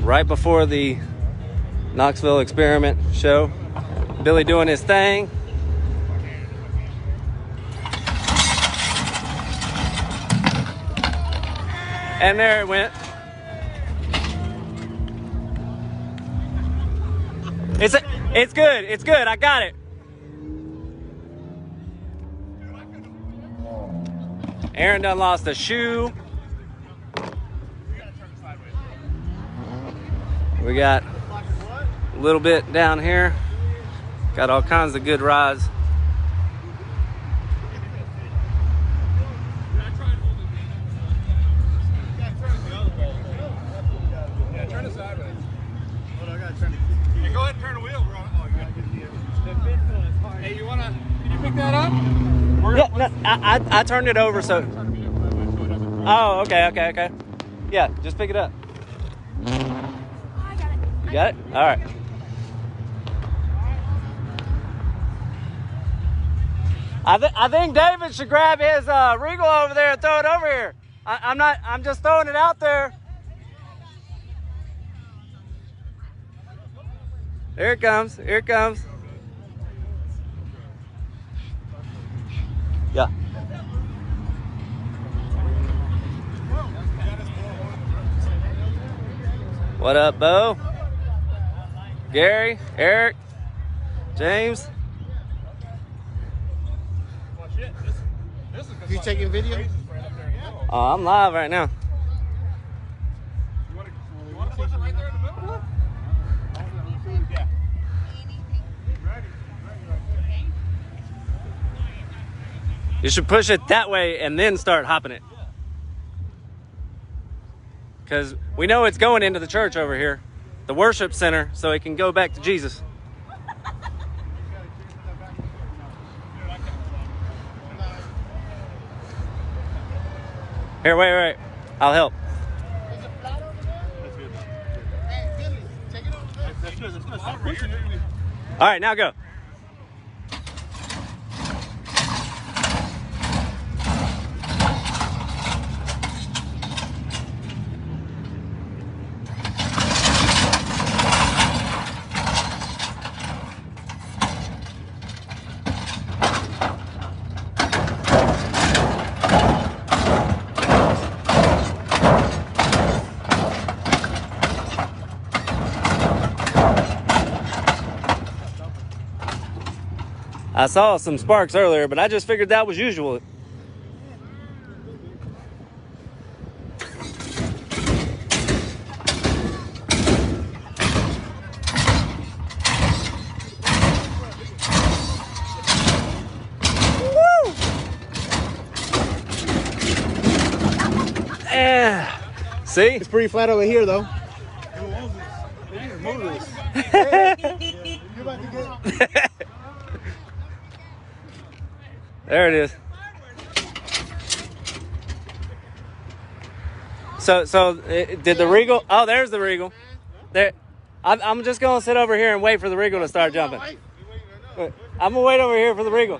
right before the Knoxville Experiment Show. Billy doing his thing. And there it went. It's good. It's good. I got it. Aaron done lost a shoe. We got a little bit down here. Got all kinds of good rides. Yeah, turn it sideways. Hold on, I gotta turn it. Hey, go ahead and turn the wheel. Oh, you gotta get the. Hey, you wanna? Can you pick that up? Yeah, no, I turned it over so. Oh, okay. Yeah, just pick it up. I got it. You got it? All right. I think David should grab his Regal over there and throw it over here. I'm just throwing it out there. Here it comes. Here it comes. Yeah. What up, Bo? Gary, Eric, James. You taking video? Oh, I'm live right now. You want to push it right there in the middle? Yeah. Ready. You should push it that way and then start hopping it. Because we know it's going into the church over here, the worship center, so it can go back to Jesus. Here, wait. I'll help. Is it flat over there? That's good. Hey, Billy, take it over there. That's good. Stop pushing it. All right, now go. I saw some sparks earlier, but I just figured that was usual. Woo! See? It's pretty flat over here, though. You're about to get. There it is. So did the Regal? Oh, there's the Regal. There. I'm just gonna sit over here and wait for the Regal to start jumping. I'm gonna wait over here for the Regal.